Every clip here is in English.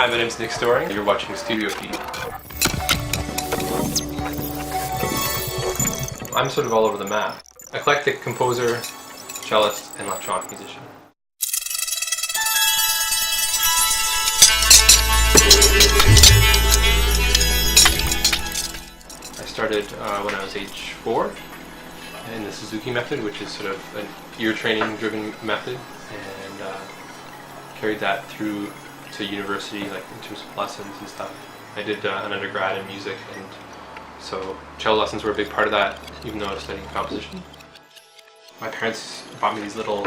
Hi, my name's Nick Storring. You're watching Studio Feed. I'm sort of all over the map. Eclectic composer, cellist, and electronic musician. I started when I was age 4 in the Suzuki method, which is sort of an ear training driven method, and carried that through to university, like in terms of lessons and stuff. I did an undergrad in music, and so cello lessons were a big part of that, even though I was studying composition. My parents bought me these little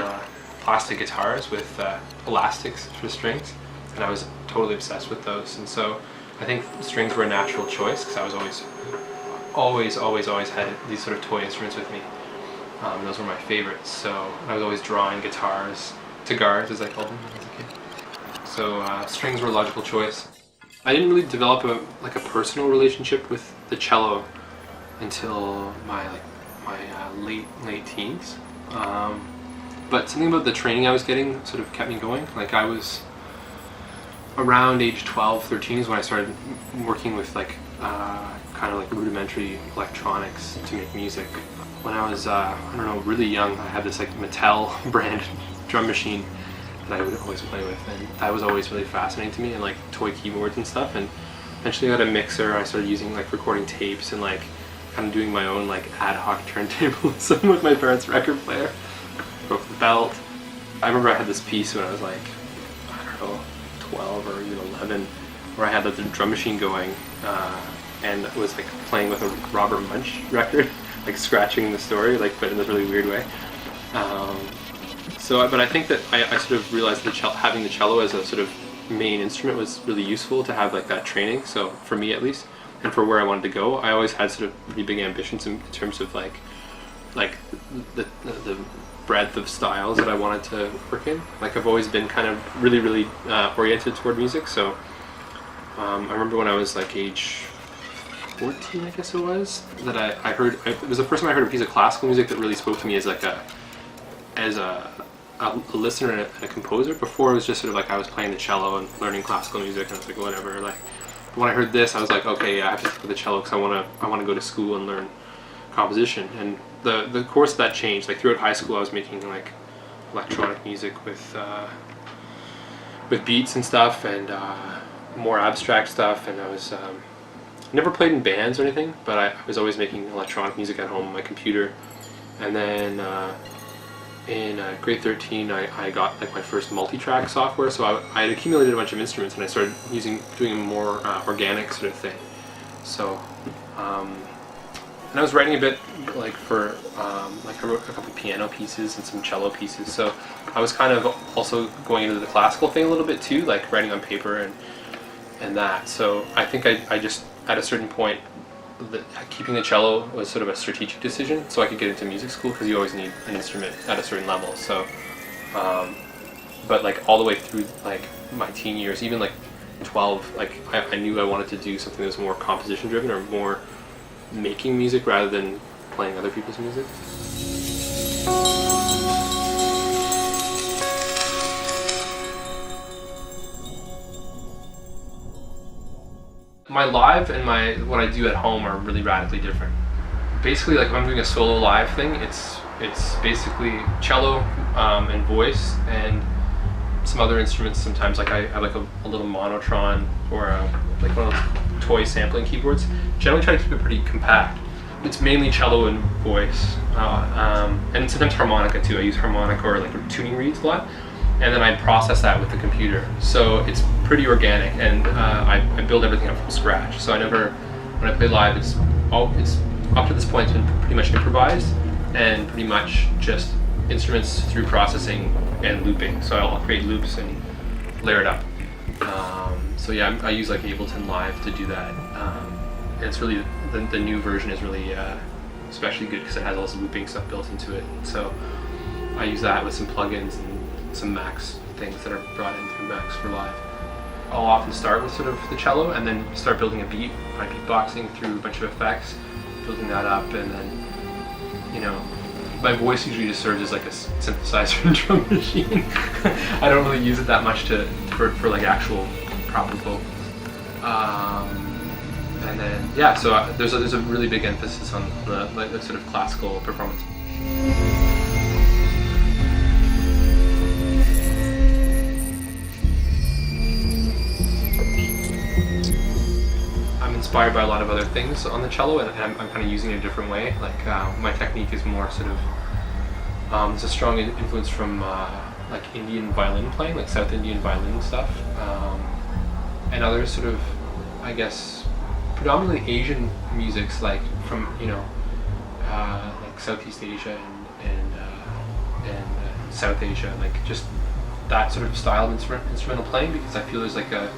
plastic guitars with elastics for strings, and I was totally obsessed with those. And so I think strings were a natural choice because I was always had these sort of toy instruments with me. Those were my favorites. So I was always drawing guitars, cigars as I called them as a kid. So strings were a logical choice. I didn't really develop a personal relationship with the cello until my late teens. But something about the training I was getting sort of kept me going. Like I was around age 12, 13 is when I started working with kind of rudimentary electronics to make music. When I was, really young, I had this Mattel brand drum machine that I would always play with, and that was always really fascinating to me, and toy keyboards and stuff. And eventually I got a mixer. I started using recording tapes and kind of doing my own ad hoc turntablism with my parents' record player. Broke the belt. I remember I had this piece when I was 12 or even 11, where I had the drum machine going, and it was playing with a Robert Munch record, scratching the story, but in this really weird way. But I think that I sort of realized that having the cello as a sort of main instrument was really useful to have that training. So for me at least, and for where I wanted to go, I always had sort of really big ambitions in terms of the breadth of styles that I wanted to work in. I've always been kind of really oriented toward music. So I remember when I was age 14, I guess it was, that I heard, it was the first time I heard a piece of classical music that really spoke to me as a listener and a composer. Before it was just sort of I was playing the cello and learning classical music, and I was whatever. But when I heard this, I was okay, yeah, I have to stick with the cello because I want to go to school and learn composition. And the course of that changed. Throughout high school, I was making electronic music with beats and stuff, and more abstract stuff. And I was never played in bands or anything, but I was always making electronic music at home on my computer. And then in grade 13, I got my first multi-track software, so I had accumulated a bunch of instruments, and I started doing a more organic sort of thing. So, and I was writing a bit I wrote a couple piano pieces and some cello pieces. So I was kind of also going into the classical thing a little bit too, writing on paper and that. So I think I just at a certain point, keeping the cello was sort of a strategic decision, so I could get into music school, because you always need an instrument at a certain level. So, but all the way through my teen years, even 12, I knew I wanted to do something that was more composition driven or more making music rather than playing other people's music. My live and what I do at home are really radically different. Basically, if I'm doing a solo live thing, it's basically cello and voice and some other instruments. Sometimes I have a little monotron or one of those toy sampling keyboards. Generally try to keep it pretty compact. It's mainly cello and voice, and sometimes harmonica too. I use harmonica or tuning reeds a lot, and then I process that with the computer. So it's pretty organic, and I build everything up from scratch. So when I play live, it's up to this point it's been pretty much improvised, and pretty much just instruments through processing and looping. So I'll create loops and layer it up. So yeah, I use Ableton Live to do that. And it's really, the new version is really especially good because it has all this looping stuff built into it. So I use that with some plugins and some Max things that are brought in through Max for Live. I'll often start with sort of the cello and then start building a beat by beatboxing through a bunch of effects, building that up, and then, my voice usually just serves as a synthesizer and drum machine. I don't really use it that much for actual proper vocals. And then yeah, so there's a really big emphasis on the sort of classical performance. I'm inspired by a lot of other things on the cello, and I'm kind of using it a different way. Like my technique is more sort of there's a strong influence from like Indian violin playing, like South Indian violin stuff, and other sort of, I guess, predominantly Asian musics, like from like Southeast Asia and South Asia, like just that sort of style of instrumental playing, because I feel there's like a,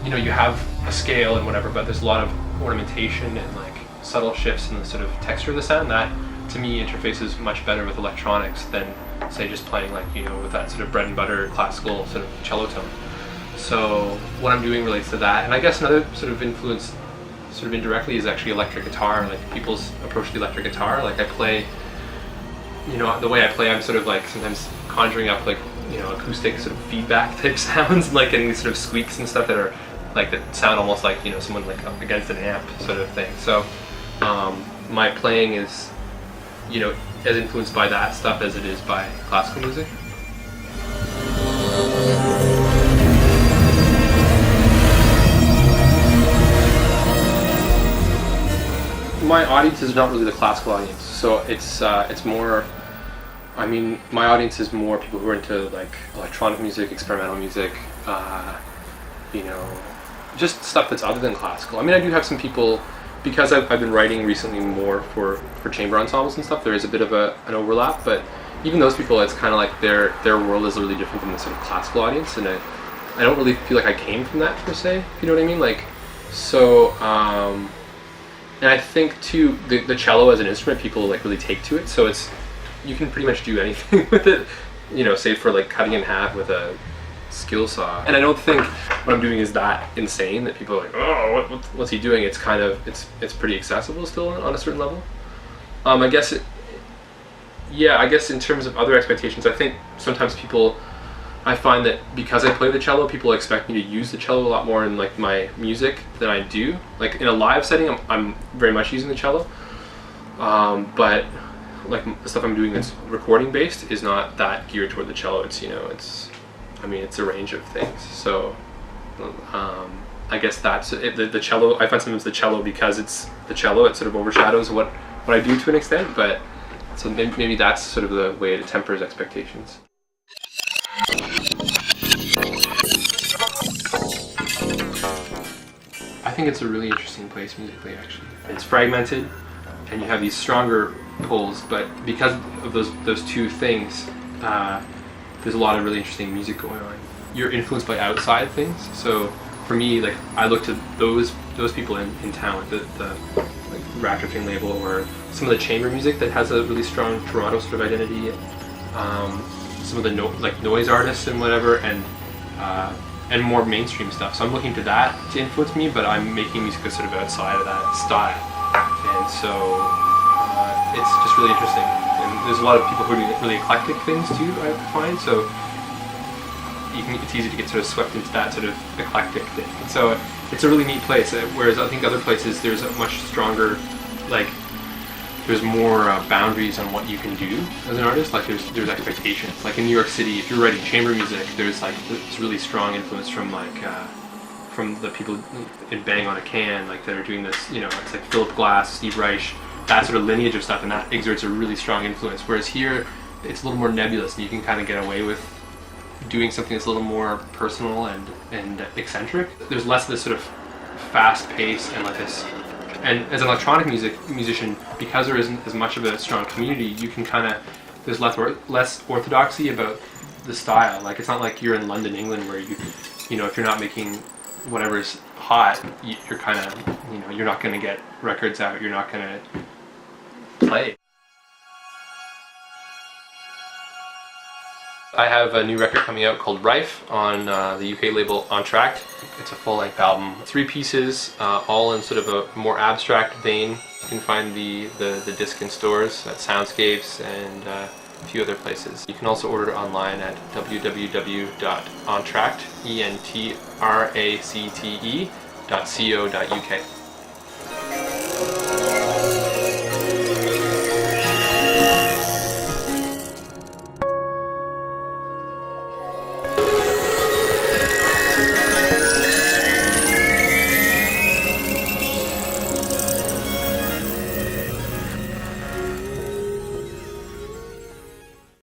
you have a scale and whatever, but there's a lot of ornamentation and like subtle shifts in the sort of texture of the sound that to me interfaces much better with electronics than say just playing like with that sort of bread and butter classical sort of cello tone. So what I'm doing relates to that, and I guess another sort of influence sort of indirectly is actually electric guitar, like people's approach to the electric guitar. Like I play, the way I play, I'm sort of like sometimes conjuring up like acoustic sort of feedback type sounds, like and these sort of squeaks and stuff that are like that sound almost like someone like up against an amp sort of thing. So my playing is as influenced by that stuff as it is by classical music. My audience is not really the classical audience, so it's more, I mean, my audience is more people who are into like electronic music, experimental music, just stuff that's other than classical. I mean, I do have some people, because I've been writing recently more for chamber ensembles and stuff, there is a bit of an overlap, but even those people, it's kind of like their world is really different from the sort of classical audience, and I don't really feel like I came from that per se, if you know what I mean? Like, so, and I think too, the cello as an instrument, people like really take to it, so you can pretty much do anything with it, save for like cutting in half with a skill saw. And I don't think what I'm doing is that insane that people are like, oh, what's he doing? It's kind of, it's pretty accessible still on a certain level. I guess in terms of other expectations, I think sometimes I find that because I play the cello, people expect me to use the cello a lot more in like my music than I do. Like in a live setting, I'm very much using the cello, but like the stuff I'm doing that's recording based is not that geared toward the cello. It's it's a range of things. So I guess that's it. The cello, I find sometimes the cello, because it's the cello, it sort of overshadows what I do to an extent, but so maybe that's sort of the way it tempers expectations. I think it's a really interesting place musically, actually. It's fragmented, and you have these stronger pulls, but because of those two things, there's a lot of really interesting music going on. You're influenced by outside things, so for me, like I look to those people in town, the like Rattraping label, or some of the chamber music that has a really strong Toronto sort of identity, some of the noise artists and whatever, and more mainstream stuff. So I'm looking to that to influence me, but I'm making music that's sort of outside of that style, and so it's just really interesting. And there's a lot of people who are doing really eclectic things too, I find, so it's easy to get sort of swept into that sort of eclectic thing. So it's a really neat place, whereas I think other places there's a much stronger, like there's more boundaries on what you can do as an artist. Like there's expectations. Like in New York City, if you're writing chamber music, there's like this really strong influence from from the people in Bang on a Can, like that are doing this, it's like Philip Glass, Steve Reich, that sort of lineage of stuff, and that exerts a really strong influence. Whereas here, it's a little more nebulous, and you can kind of get away with doing something that's a little more personal and eccentric. There's less of this sort of fast pace and like this. And as an electronic musician, because there isn't as much of a strong community, you can there's less orthodoxy about the style. Like it's not like you're in London, England, where if you're not making whatever's hot, you're kind of, you're not going to get records out. You're not going to play. I have a new record coming out called Rife on the UK label On Track. It's a full-length album, 3 pieces, all in sort of a more abstract vein. You can find the disc in stores at Soundscapes and a few other places. You can also order it online at www.entracte.co.uk.